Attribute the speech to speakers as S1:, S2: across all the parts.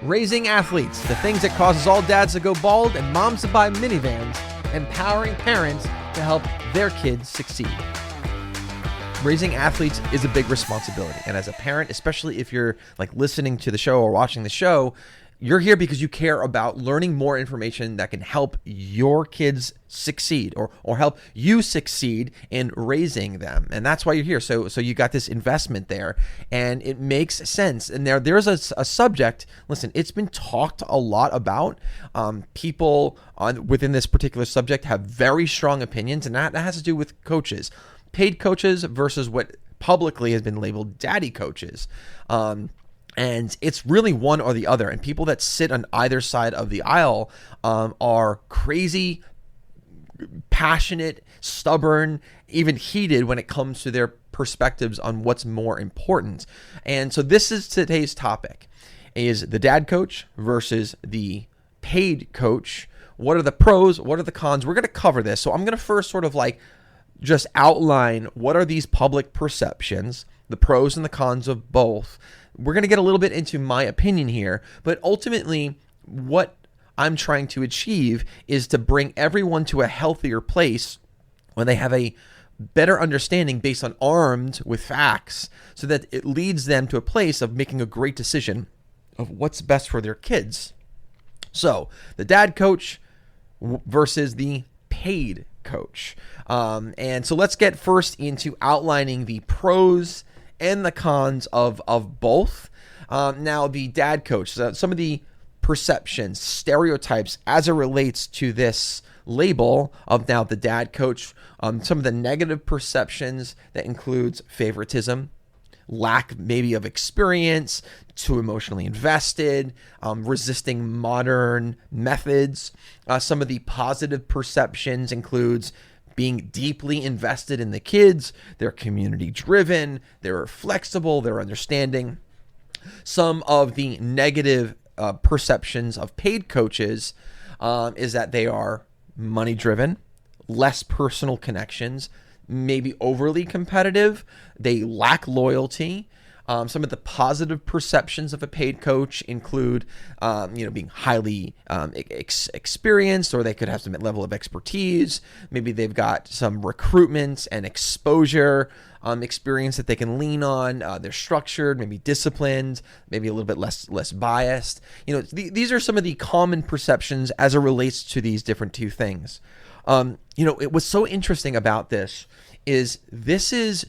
S1: Raising athletes, the things that causes all dads to go bald and moms to buy minivans, empowering parents to help their kids succeed. Raising athletes is a big responsibility. And as a parent, especially if you're like listening to the show or watching the show, you're here because you care about learning more information that can help your kids succeed or help you succeed in raising them. And that's why you're here. So you got this investment there and it makes sense. And there's a subject, listen, it's been talked a lot about. People within this particular subject have very strong opinions, and that has to do with coaches, paid coaches versus what publicly has been labeled daddy coaches. And it's really one or the other. And people that sit on either side of the aisle are crazy, passionate, stubborn, even heated when it comes to their perspectives on what's more important. And so this is today's topic, is the dad coach versus the paid coach. What are the pros? What are the cons? We're going to cover this. So I'm going to first sort of like just outline what are these public perceptions, the pros and the cons of both. We're going to get a little bit into my opinion here, but ultimately what I'm trying to achieve is to bring everyone to a healthier place when they have a better understanding based on armed with facts, so that it leads them to a place of making a great decision of what's best for their kids. So the dad coach versus the paid coach. And so let's get first into outlining the pros and the cons of both. Now, the dad coach, some of the perceptions, stereotypes as it relates to this label of now the dad coach, some of the negative perceptions that includes favoritism, lack maybe of experience, too emotionally invested, resisting modern methods. Some of the positive perceptions includes being deeply invested in the kids, they're community driven, they're flexible, they're understanding. Some of the negative perceptions of paid coaches is that they are money driven, less personal connections, maybe overly competitive, they lack loyalty. Some of the positive perceptions of a paid coach include, being highly experienced, or they could have some level of expertise. Maybe they've got some recruitment and exposure experience that they can lean on. They're structured, maybe disciplined, maybe a little bit less biased. These are some of the common perceptions as it relates to these different two things. It was so interesting about this is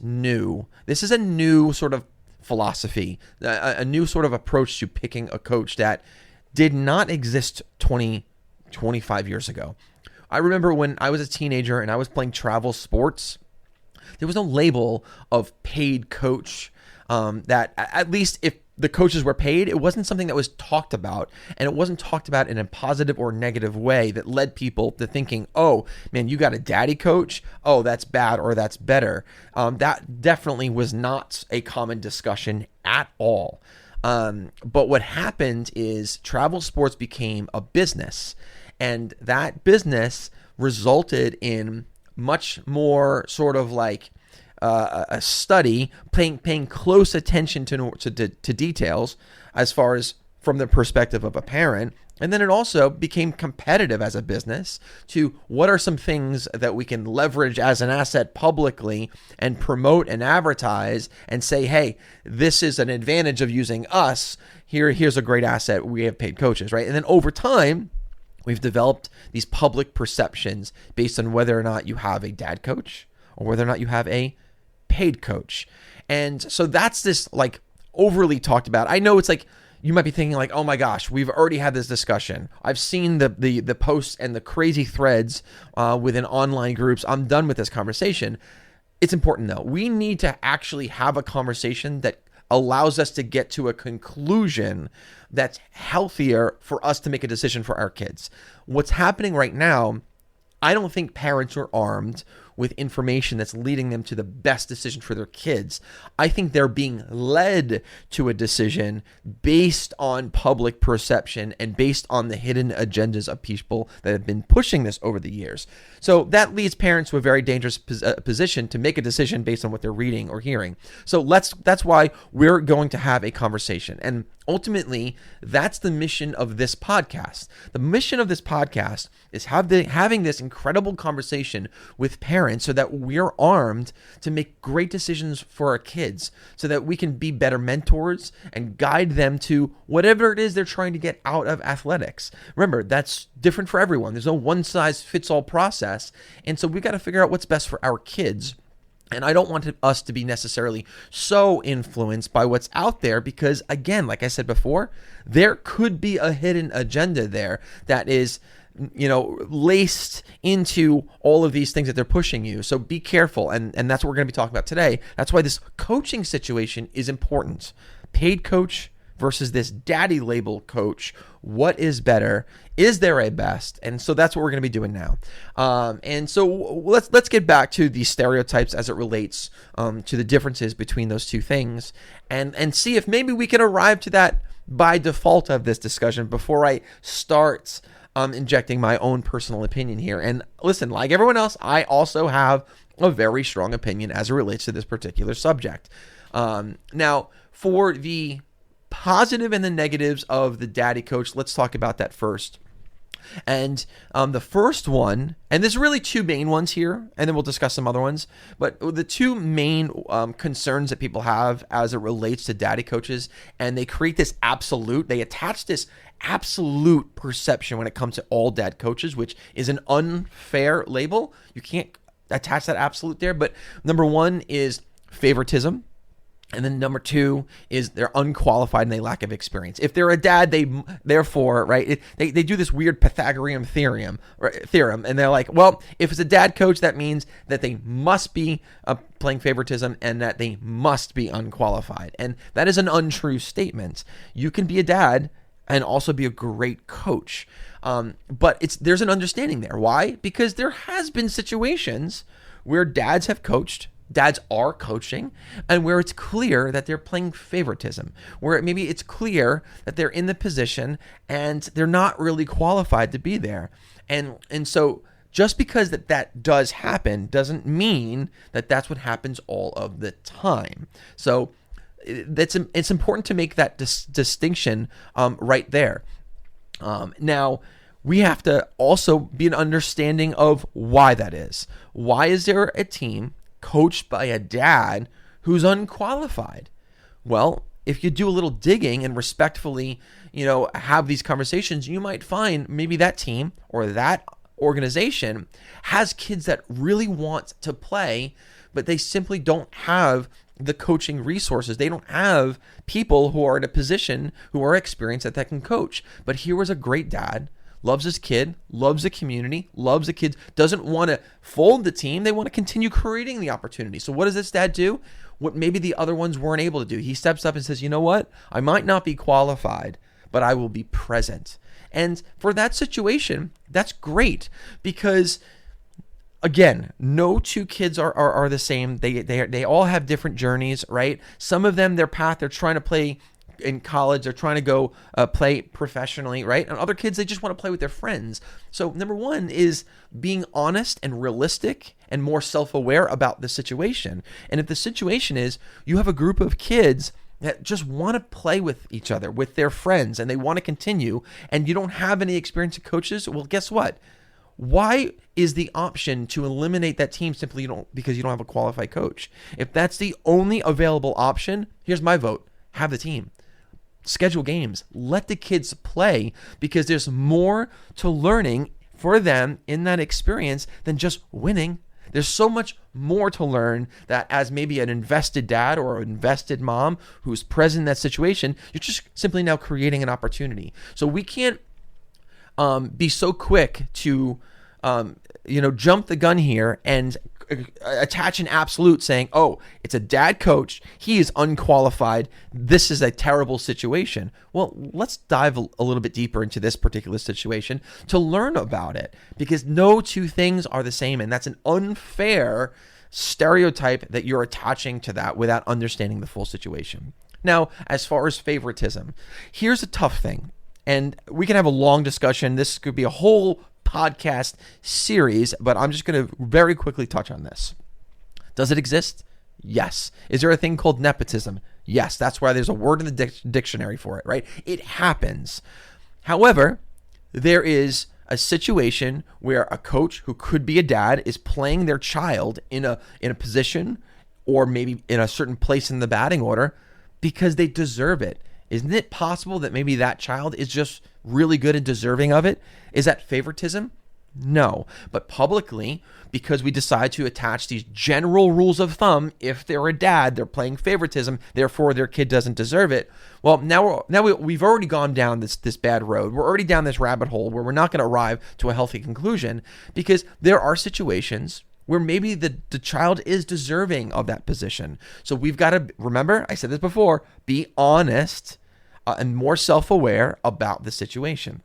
S1: new. This is a new sort of philosophy, a new sort of approach to picking a coach that did not exist 25 years ago. I remember when I was a teenager and I was playing travel sports, there was no label of paid coach that, at least if the coaches were paid, it wasn't something that was talked about, and it wasn't talked about in a positive or negative way that led people to thinking, oh man, you got a daddy coach, oh that's bad or that's better. That definitely was not a common discussion at all. But what happened is travel sports became a business, and that business resulted in much more sort of like a study, paying close attention to details as far as from the perspective of a parent. And then it also became competitive as a business to what are some things that we can leverage as an asset publicly and promote and advertise and say, hey, this is an advantage of using us. Here's a great asset. We have paid coaches, right? And then over time, we've developed these public perceptions based on whether or not you have a dad coach or whether or not you have a paid coach. And so that's this like overly talked about. I know it's like, you might be thinking like, oh my gosh, we've already had this discussion. I've seen the posts and the crazy threads within online groups. I'm done with this conversation. It's important though. We need to actually have a conversation that allows us to get to a conclusion that's healthier for us to make a decision for our kids. What's happening right now, I don't think parents are armed with information that's leading them to the best decision for their kids. I think they're being led to a decision based on public perception and based on the hidden agendas of people that have been pushing this over the years. So that leads parents to a very dangerous position to make a decision based on what they're reading or hearing. So that's why we're going to have a conversation. And Ultimately, that's the mission of this podcast. The mission of this podcast is having this incredible conversation with parents so that we're armed to make great decisions for our kids, so that we can be better mentors and guide them to whatever it is they're trying to get out of athletics. Remember, that's different for everyone. There's no one-size-fits-all process. And so we got to figure out what's best for our kids. And I don't want us to be necessarily so influenced by what's out there because, again, like I said before, there could be a hidden agenda there that is, laced into all of these things that they're pushing you. So be careful. And that's what we're going to be talking about today. That's why this coaching situation is important. Paid coach versus this daddy label coach. What is better? Is there a best? And so that's what we're going to be doing now. And so let's get back to the stereotypes as it relates to the differences between those two things, and see if maybe we can arrive to that by default of this discussion before I start injecting my own personal opinion here. And listen, like everyone else, I also have a very strong opinion as it relates to this particular subject. Now, for the positive and the negatives of the daddy coach, let's talk about that first. And the first one, and there's really two main ones here, and then we'll discuss some other ones, but the two main concerns that people have as it relates to daddy coaches, and they create this they attach this absolute perception when it comes to all dad coaches, which is an unfair label. You can't attach that absolute there, but number one is favoritism. And then number two is they're unqualified and they lack of experience. If they're a dad, therefore, right, they do this weird Pythagorean theorem, and they're like, well, if it's a dad coach, that means that they must be playing favoritism and that they must be unqualified. And that is an untrue statement. You can be a dad and also be a great coach. But there's an understanding there. Why? Because there has been situations where dads have coached, dads are coaching, and where it's clear that they're playing favoritism, where maybe it's clear that they're in the position and they're not really qualified to be there. And so just because that does happen doesn't mean that that's what happens all of the time. So it's important to make that distinction right there. Now, we have to also be an understanding of why that is. Why is there a team coached by a dad who's unqualified? Well, if you do a little digging and respectfully, have these conversations, you might find maybe that team or that organization has kids that really want to play, but they simply don't have the coaching resources. They don't have people who are in a position, who are experienced that can coach. But here was a great dad, loves his kid, loves the community, loves the kids, doesn't want to fold the team. They want to continue creating the opportunity. So what does this dad do? What maybe the other ones weren't able to do. He steps up and says, you know what? I might not be qualified, but I will be present. And for that situation, that's great because, again, no two kids are the same. They all have different journeys, right? Some of them, their path, they're trying to play in college, they're trying to go play professionally, right? And other kids, they just want to play with their friends. So number one is being honest and realistic and more self-aware about the situation. And if the situation is you have a group of kids that just want to play with each other, with their friends, and they want to continue, and you don't have any experience of coaches, well, guess what? Why is the option to eliminate that team simply because you don't have a qualified coach? If that's the only available option, here's my vote. Have the team. Schedule games. Let the kids play because there's more to learning for them in that experience than just winning. There's so much more to learn that as maybe an invested dad or an invested mom who's present in that situation, you're just simply now creating an opportunity. So we can't be so quick to jump the gun here and attach an absolute saying, oh, it's a dad coach, he is unqualified, this is a terrible situation. Well, let's dive a little bit deeper into this particular situation to learn about it, because no two things are the same, and that's an unfair stereotype that you're attaching to that without understanding the full situation. Now, as far as favoritism, here's a tough thing, and we can have a long discussion. This could be a whole podcast series, but I'm just going to very quickly touch on this. Does it exist? Yes. Is there a thing called nepotism? Yes, that's why there's a word in the dictionary for it, right? It happens. However, there is a situation where a coach who could be a dad is playing their child in a position or maybe in a certain place in the batting order because they deserve it. Isn't it possible that maybe that child is just really good and deserving of it? Is that favoritism? No. But publicly, because we decide to attach these general rules of thumb, if they're a dad, they're playing favoritism, therefore their kid doesn't deserve it. Well, we've already gone down this bad road. We're already down this rabbit hole where we're not going to arrive to a healthy conclusion, because there are situations where maybe the child is deserving of that position. So we've got to, remember, I said this before, be honest and more self-aware about the situation.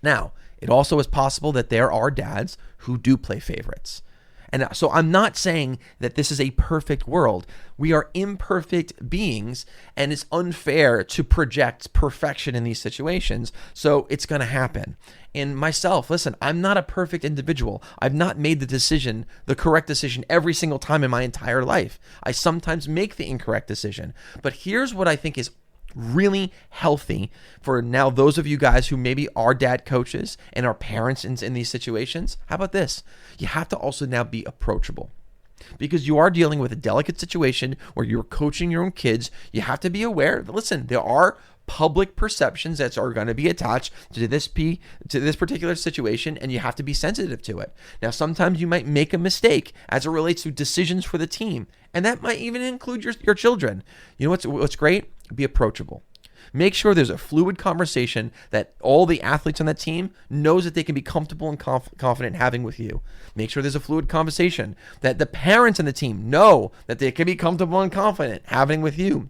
S1: Now, it also is possible that there are dads who do play favorites. And so I'm not saying that this is a perfect world. We are imperfect beings, and it's unfair to project perfection in these situations. So it's going to happen. And myself, listen, I'm not a perfect individual. I've not made the correct decision every single time in my entire life. I sometimes make the incorrect decision. But here's what I think is really healthy for now those of you guys who maybe are dad coaches and are parents in these situations. How about this? You have to also now be approachable, because you are dealing with a delicate situation where you're coaching your own kids. You have to be aware that, listen, there are public perceptions that are going to be attached to this particular situation, and you have to be sensitive to it. Now, sometimes you might make a mistake as it relates to decisions for the team, and that might even include your children. You know what's great? Be approachable. Make sure there's a fluid conversation that all the athletes on that team knows that they can be comfortable and confident having with you. Make sure there's a fluid conversation that the parents on the team know that they can be comfortable and confident having with you.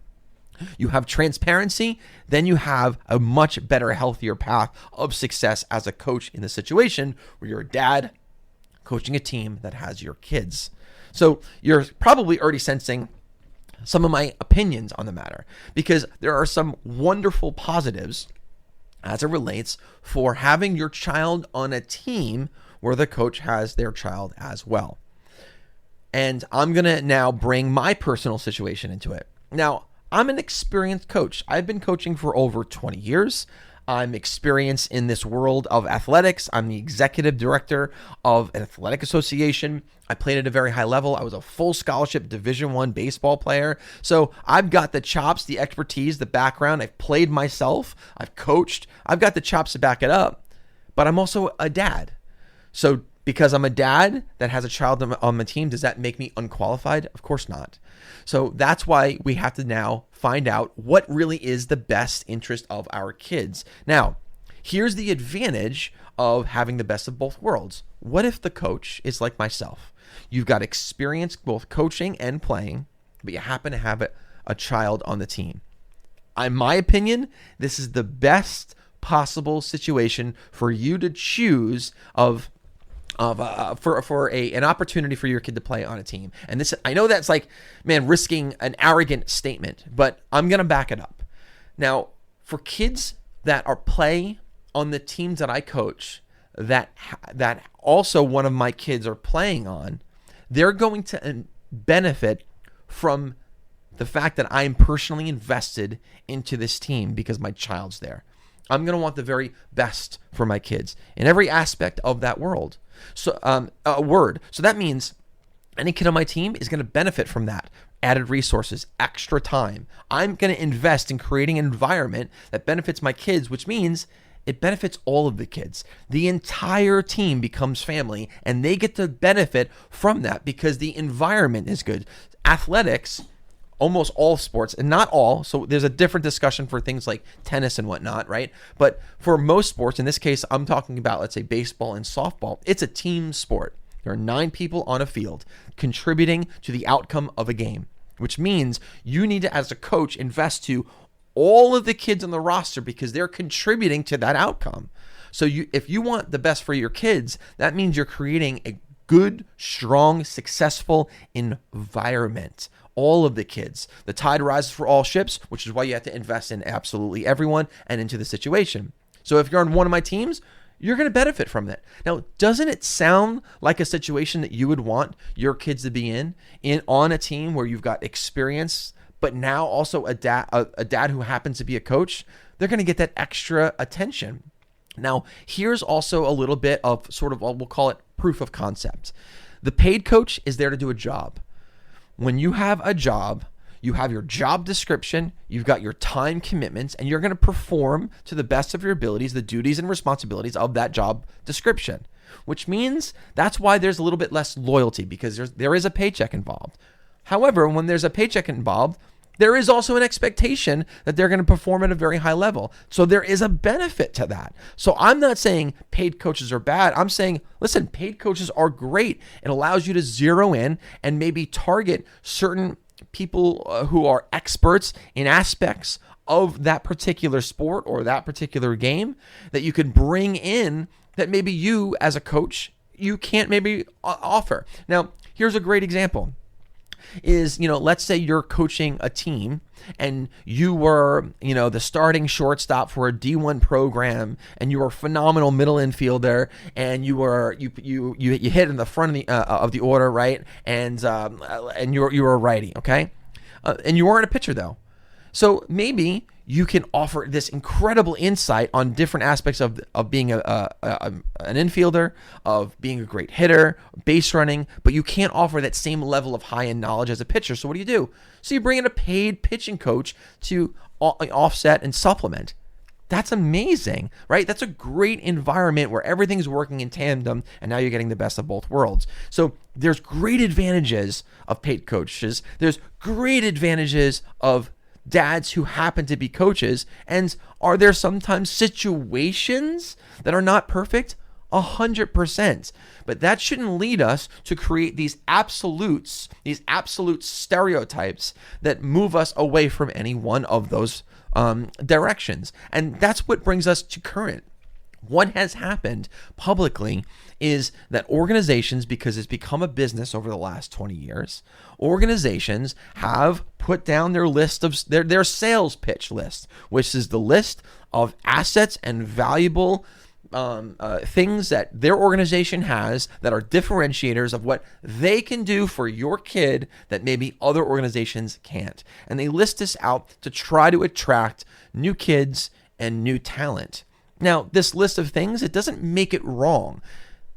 S1: You have transparency, then you have a much better, healthier path of success as a coach in the situation where you're a dad coaching a team that has your kids. So you're probably already sensing some of my opinions on the matter, because there are some wonderful positives as it relates for having your child on a team where the coach has their child as well. And I'm going to now bring my personal situation into it. Now, I'm an experienced coach. I've been coaching for over 20 years. I'm experienced in this world of athletics. I'm the executive director of an athletic association. I played at a very high level. I was a full scholarship Division I baseball player. So I've got the chops, the expertise, the background. I've played myself. I've coached. I've got the chops to back it up. But I'm also a dad. So because I'm a dad that has a child on my team, does that make me unqualified? Of course not. So that's why we have to now find out what really is the best interest of our kids. Now, here's the advantage of having the best of both worlds. What if the coach is like myself? You've got experience both coaching and playing, but you happen to have a child on the team. In my opinion, this is the best possible situation for you to choose for an opportunity for your kid to play on a team. And this, I know that's like, man, risking an arrogant statement, but I'm going to back it up. Now, for kids that are play on the teams that I coach, that also one of my kids are playing on, they're going to benefit from the fact that I'm personally invested into this team because my child's there. I'm going to want the very best for my kids in every aspect of that world. So, So that means any kid on my team is going to benefit from that. Added resources, extra time. I'm going to invest in creating an environment that benefits my kids, which means it benefits all of the kids. The entire team becomes family, and they get to benefit from that because the environment is good. Athletics, almost all sports, and not all, so there's a different discussion for things like tennis and whatnot, right? But for most sports, in this case, I'm talking about, let's say, baseball and softball, it's a team sport. There are 9 people on a field contributing to the outcome of a game, which means you need to, as a coach, invest to all of the kids on the roster because they're contributing to that outcome. So if you want the best for your kids, that means you're creating a good, strong, successful environment. All of the kids. The tide rises for all ships, which is why you have to invest in absolutely everyone and into the situation. So if you're on one of my teams, you're going to benefit from that. Now, doesn't it sound like a situation that you would want your kids to be in on a team where you've got experience but now also a dad who happens to be a coach, they're going to get that extra attention. Now, here's also a little bit of sort of, we'll call it proof of concept. The paid coach is there to do a job. When you have a job, you have your job description, you've got your time commitments, and you're going to perform to the best of your abilities the duties and responsibilities of that job description, which means that's why there's a little bit less loyalty, because there is a paycheck involved. However, when there's a paycheck involved, there is also an expectation that they're going to perform at a very high level. So there is a benefit to that. So I'm not saying paid coaches are bad. I'm saying, listen, paid coaches are great. It allows you to zero in and maybe target certain people who are experts in aspects of that particular sport or that particular game that you can bring in that maybe you as a coach, you can't maybe offer. Now, here's a great example. Is, let's say you're coaching a team and you were, the starting shortstop for a D1 program, and you were a phenomenal middle infielder, and you hit in the front of the order, right? And you were a righty, okay? And you weren't a pitcher though. So maybe you can offer this incredible insight on different aspects of being an infielder, of being a great hitter, base running, but you can't offer that same level of high-end knowledge as a pitcher. So what do? So you bring in a paid pitching coach to offset and supplement. That's amazing, right? That's a great environment where everything's working in tandem, and now you're getting the best of both worlds. So there's great advantages of paid coaches. There's great advantages of dads who happen to be coaches. And are there sometimes situations that are not perfect? 100%. But that shouldn't lead us to create these absolute stereotypes that move us away from any one of those directions. And that's what brings us to current. What has happened publicly is that organizations, because it's become a business over the last 20 years, organizations have put down their list of their sales pitch list, which is the list of assets and valuable things that their organization has that are differentiators of what they can do for your kid that maybe other organizations can't. And they list this out to try to attract new kids and new talent. Now, this list of things, it doesn't make it wrong.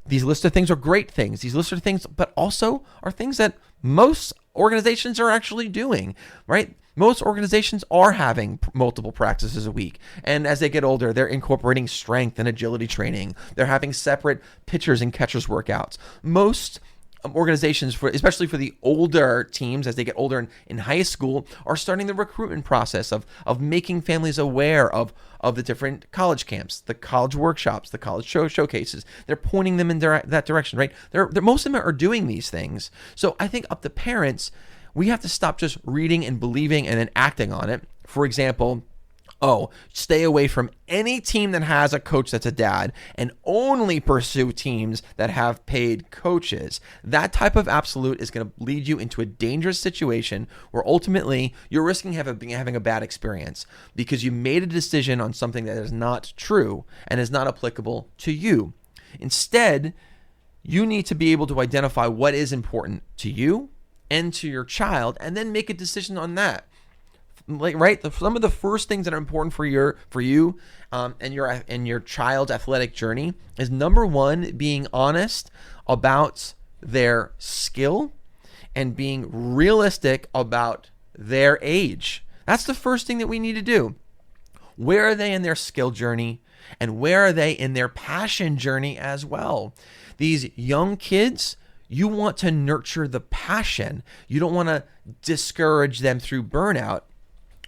S1: These list of things are great things. These list of things, but also are things that most organizations are actually doing, right? Most organizations are having multiple practices a week. And as they get older, they're incorporating strength and agility training. They're having separate pitchers and catchers workouts. Most organizations, especially for the older teams as they get older in high school, are starting the recruitment process of making families aware of the different college camps, the college workshops, the college showcases. They're pointing them in that direction, right? Most of them are doing these things. So I think up to parents, we have to stop just reading and believing and then acting on it. For example, stay away from any team that has a coach that's a dad and only pursue teams that have paid coaches. That type of absolute is going to lead you into a dangerous situation where ultimately you're risking having a bad experience because you made a decision on something that is not true and is not applicable to you. Instead, you need to be able to identify what is important to you and to your child and then make a decision on that. Some of the first things that are important for you and your child's athletic journey is, number one, being honest about their skill and being realistic about their age. That's the first thing that we need to do. Where are they in their skill journey, and where are they in their passion journey as well? These young kids, you want to nurture the passion. You don't want to discourage them through burnout,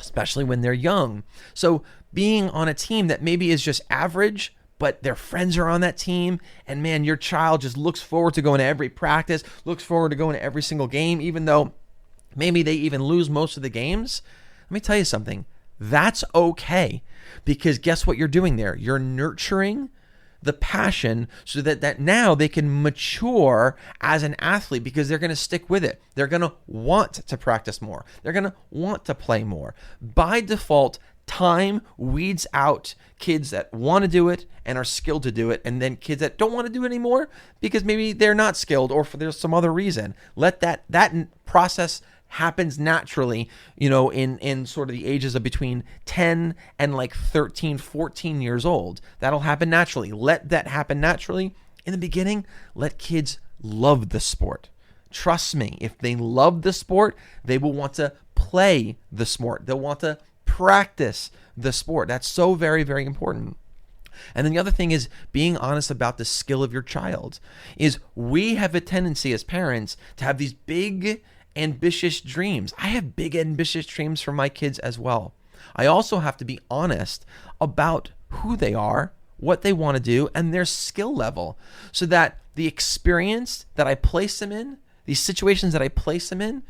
S1: especially when they're young. So being on a team that maybe is just average, but their friends are on that team, and man, your child just looks forward to going to every practice, looks forward to going to every single game, even though maybe they even lose most of the games. Let me tell you something. That's okay, because guess what you're doing there? You're nurturing the passion so that now they can mature as an athlete, because they're going to stick with it. They're going to want to practice more. They're going to want to play more. By default, time weeds out kids that want to do it and are skilled to do it, and then kids that don't want to do it anymore because maybe they're not skilled or there's some other reason. Let that process happens naturally, in sort of the ages of between 10 and like 13, 14 years old. That'll happen naturally. Let that happen naturally. In the beginning, let kids love the sport. Trust me, if they love the sport, they will want to play the sport. They'll want to practice the sport. That's so very, very important. And then the other thing is being honest about the skill of your child. Is we have a tendency as parents to have these big, ambitious dreams. I have big, ambitious dreams for my kids as well. I also have to be honest about who they are, what they want to do, and their skill level, so that the experience that I place them in, these situations that I place them in,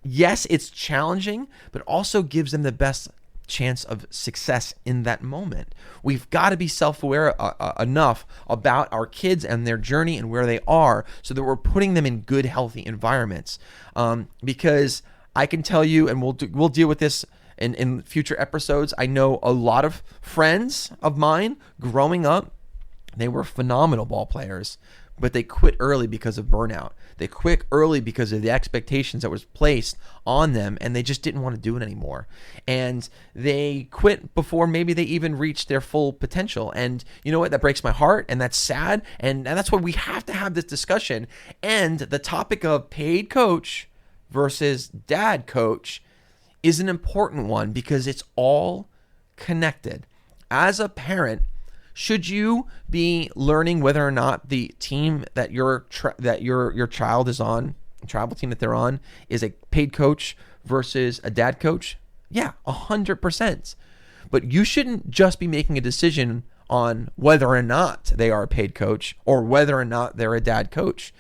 S1: yes, it's challenging, but also gives them the best chance of success in that moment. We've got to be self-aware enough about our kids and their journey and where they are, so that we're putting them in good, healthy environments. Because I can tell you, and we'll deal with this in future episodes. I know a lot of friends of mine growing up, they were phenomenal ball players, but they quit early because of burnout. They quit early because of the expectations that was placed on them, and they just didn't want to do it anymore. And they quit before maybe they even reached their full potential. And you know what? That breaks my heart, and that's sad. And that's why we have to have this discussion. And the topic of paid coach versus dad coach is an important one, because it's all connected. As a parent, should you be learning whether or not the team that your child is on, the travel team that they're on, is a paid coach versus a dad coach? Yeah, 100%. But you shouldn't just be making a decision on whether or not they are a paid coach or whether or not they're a dad coach.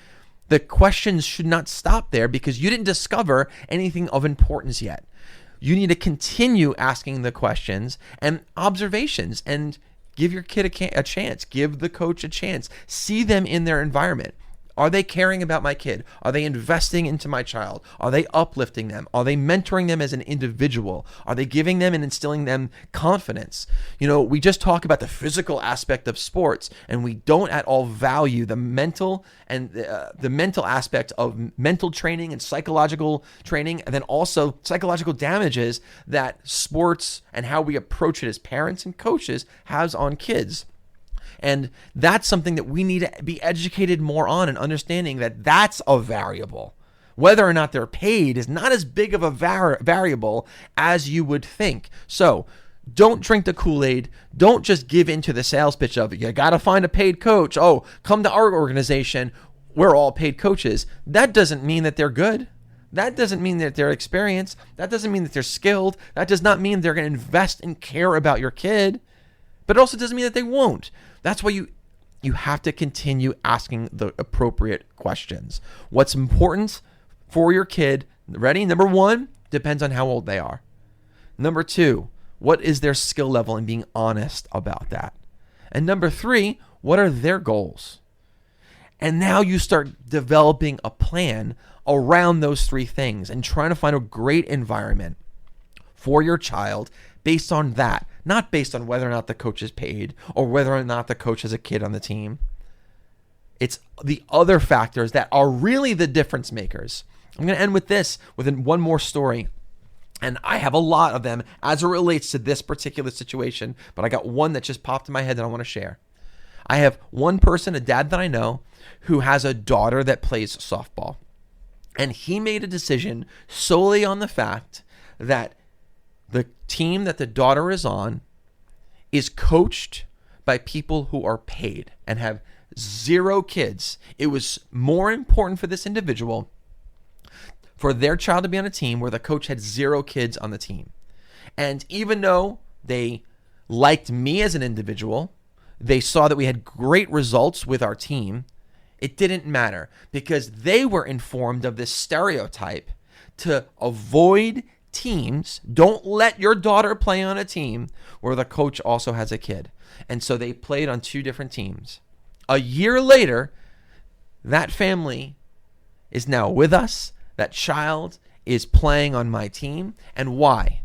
S1: The questions should not stop there, because you didn't discover anything of importance yet. You need to continue asking the questions and observations, and give your kid a chance. Give the coach a chance. See them in their environment. Are they caring about my kid? Are they investing into my child? Are they uplifting them? Are they mentoring them as an individual? Are they giving them and instilling them confidence? We just talk about the physical aspect of sports, and we don't at all value the mental and the mental aspect of mental training and psychological training, and then also psychological damages that sports and how we approach it as parents and coaches has on kids. And that's something that we need to be educated more on, and understanding that that's a variable. Whether or not they're paid is not as big of a variable as you would think. So don't drink the Kool-Aid. Don't just give into the sales pitch of, you got to find a paid coach. Oh, come to our organization. We're all paid coaches. That doesn't mean that they're good. That doesn't mean that they're experienced. That doesn't mean that they're skilled. That does not mean they're going to invest and care about your kid. But it also doesn't mean that they won't. That's why you have to continue asking the appropriate questions. What's important for your kid? Ready? Number one, depends on how old they are. Number two, what is their skill level, and being honest about that. And number three, what are their goals? And now you start developing a plan around those three things and trying to find a great environment for your child based on that, not based on whether or not the coach is paid or whether or not the coach has a kid on the team. It's the other factors that are really the difference makers. I'm going to end with this, with one more story. And I have a lot of them as it relates to this particular situation, but I got one that just popped in my head that I want to share. I have one person, a dad that I know, who has a daughter that plays softball. And he made a decision solely on the fact that the team that the daughter is on is coached by people who are paid and have zero kids. It was more important for this individual for their child to be on a team where the coach had zero kids on the team. And even though they liked me as an individual, they saw that we had great results with our team, it didn't matter, because they were informed of this stereotype to avoid teams. Don't let your daughter play on a team where the coach also has a kid. And so they played on two different teams. A year later, that family is now with us. That child is playing on my team. And why?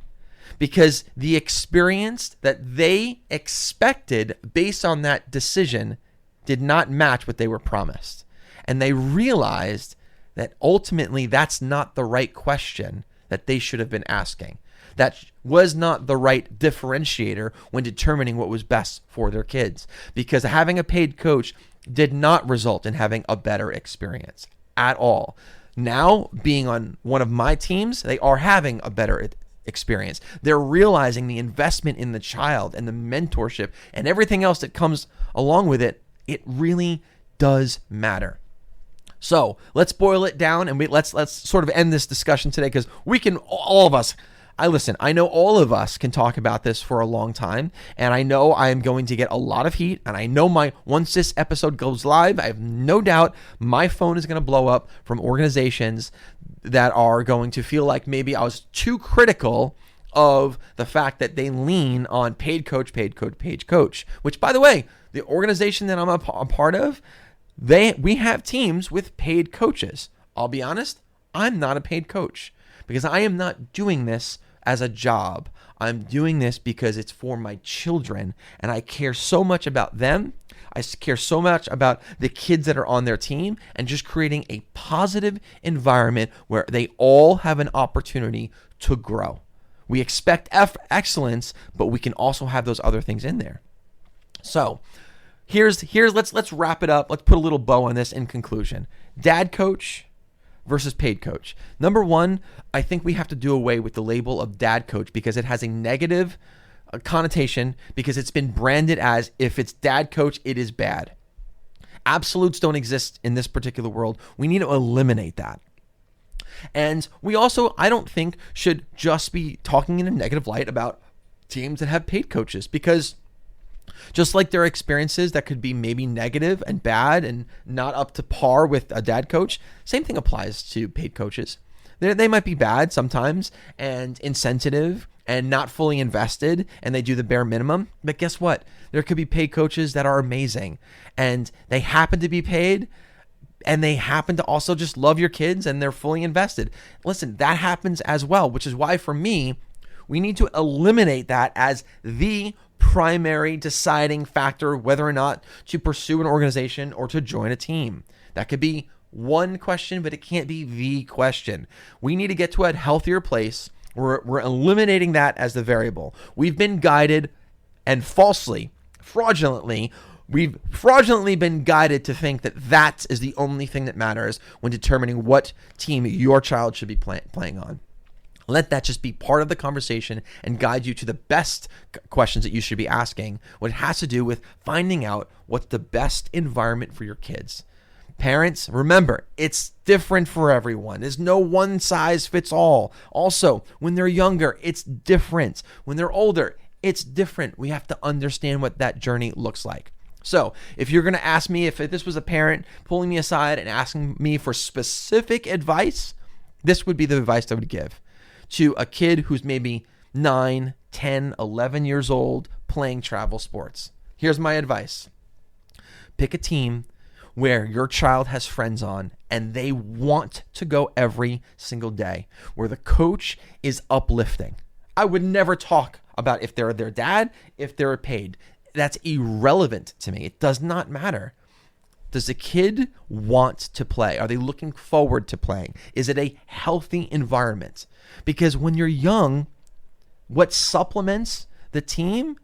S1: Because the experience that they expected based on that decision did not match what they were promised. And they realized that ultimately that's not the right question that they should have been asking. That was not the right differentiator when determining what was best for their kids, because having a paid coach did not result in having a better experience at all. Now, being on one of my teams, they are having a better experience. They're realizing the investment in the child and the mentorship and everything else that comes along with it. It really does matter. So let's boil it down and let's sort of end this discussion today, because we can, all of us, I know all of us can talk about this for a long time, and I know I am going to get a lot of heat, and I know once this episode goes live, I have no doubt my phone is going to blow up from organizations that are going to feel like maybe I was too critical of the fact that they lean on paid coach, which, by the way, the organization that I'm a part of, we have teams with paid coaches. I'll be honest, I'm not a paid coach because I am not doing this as a job. I'm doing this because it's for my children, and I care so much about them. I care so much about the kids that are on their team, and just creating a positive environment where they all have an opportunity to grow. We expect excellence, but we can also have those other things in there. So let's wrap it up. Let's put a little bow on this in conclusion. Dad coach versus paid coach. Number one, I think we have to do away with the label of dad coach because it has a negative connotation, because it's been branded as if it's dad coach, it is bad. Absolutes don't exist in this particular world. We need to eliminate that. And we also, I don't think, should just be talking in a negative light about teams that have paid coaches, because just like there are experiences that could be maybe negative and bad and not up to par with a dad coach, same thing applies to paid coaches. They might be bad sometimes and insensitive and not fully invested, and they do the bare minimum. But guess what? There could be paid coaches that are amazing, and they happen to be paid, and they happen to also just love your kids, and they're fully invested. Listen, that happens as well, which is why for me, we need to eliminate that as the primary deciding factor whether or not to pursue an organization or to join a team. That could be one question, but it can't be the question. We need to get to a healthier place where we're eliminating that as the variable. We've been guided, and fraudulently been guided to think that that is the only thing that matters when determining what team your child should be playing on. Let that just be part of the conversation and guide you to the best questions that you should be asking, what has to do with finding out what's the best environment for your kids. Parents, remember, it's different for everyone. There's no one size fits all. Also, when they're younger, it's different. When they're older, it's different. We have to understand what that journey looks like. So if you're going to ask me, if this was a parent pulling me aside and asking me for specific advice, this would be the advice I would give to a kid who's maybe 9, 10, 11 years old playing travel sports. Here's my advice. Pick a team where your child has friends on and they want to go every single day, where the coach is uplifting. I would never talk about if they're their dad, if they're paid. That's irrelevant to me. It does not matter. Does the kid want to play? Are they looking forward to playing? Is it a healthy environment? Because when you're young, what supplements the team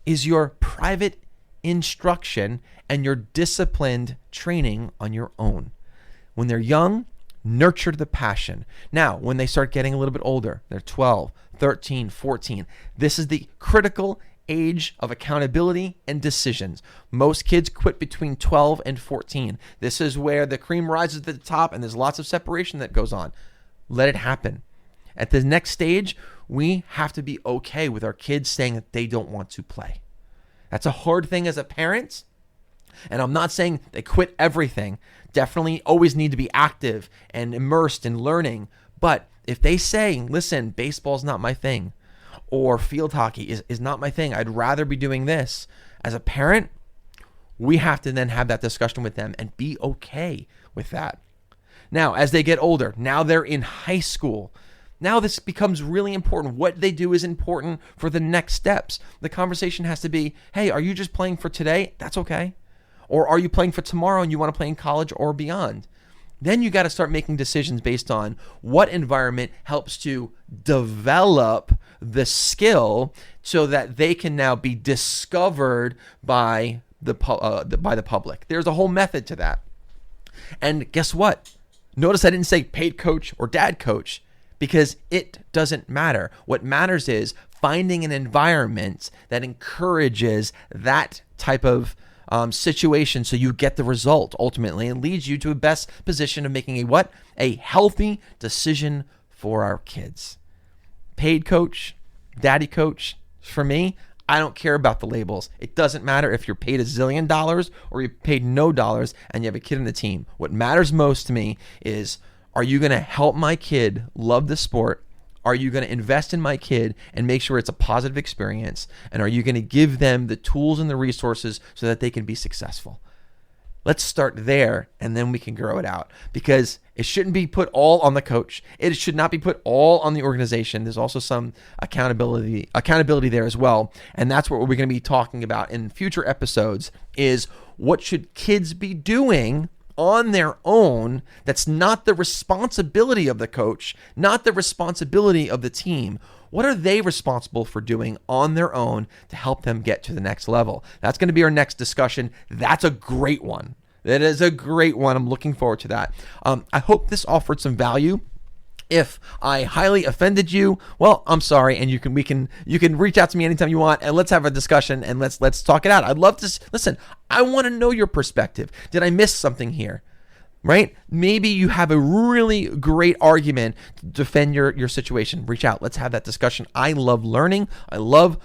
S1: is your private instruction and your disciplined training on your own. When they're young, nurture the passion. Now, when they start getting a little bit older, they're 12, 13, 14, this is the critical age of accountability and decisions. Most kids quit between 12 and 14. This is where the cream rises to the top and there's lots of separation that goes on. Let it happen. At the next stage, we have to be okay with our kids saying that they don't want to play. That's a hard thing as a parent. And I'm not saying they quit everything. Definitely always need to be active and immersed in learning. But if they say, listen, baseball's not my thing, or field hockey is not my thing, I'd rather be doing this. As a parent, we have to then have that discussion with them and be okay with that. Now, as they get older, now they're in high school. Now this becomes really important. What they do is important for the next steps. The conversation has to be, hey, are you just playing for today? That's okay. Or are you playing for tomorrow and you want to play in college or beyond? Then you got to start making decisions based on what environment helps to develop the skill so that they can now be discovered by the public. There's a whole method to that. And guess what? Notice I didn't say paid coach or dad coach, because it doesn't matter. What matters is finding an environment that encourages that type of situation, so you get the result ultimately and leads you to a best position of making a healthy decision for our kids. Paid coach, daddy coach, for me, I don't care about the labels. It doesn't matter if you're paid $1 zillion or you're paid no dollars and you have a kid in the team. What matters most to me is, are you going to help my kid love the sport? Are you going to invest in my kid and make sure it's a positive experience? And are you going to give them the tools and the resources so that they can be successful? Let's start there, and then we can grow it out, because it shouldn't be put all on the coach. It should not be put all on the organization. There's also some accountability there as well. And that's what we're going to be talking about in future episodes, is what should kids be doing on their own that's not the responsibility of the coach, not the responsibility of the team. What are they responsible for doing on their own to help them get to the next level? That's going to be our next discussion. That's a great one. That is a great one. I'm looking forward to that. I hope this offered some value. If I highly offended you, well, I'm sorry, and you can reach out to me anytime you want, and let's have a discussion and let's talk it out. I'd love to listen. I want to know your perspective. Did I miss something here? Right? Maybe you have a really great argument to defend your situation. Reach out. Let's have that discussion. I love learning. I love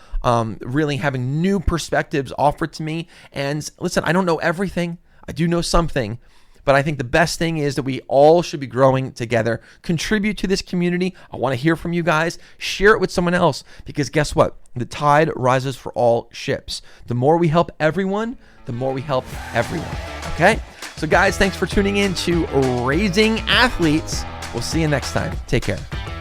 S1: really having new perspectives offered to me. And listen, I don't know everything. I do know something. But I think the best thing is that we all should be growing together. Contribute to this community. I want to hear from you guys. Share it with someone else, because guess what? The tide rises for all ships. The more we help everyone, the more we help everyone. Okay? So guys, thanks for tuning in to Raising Athletes. We'll see you next time. Take care.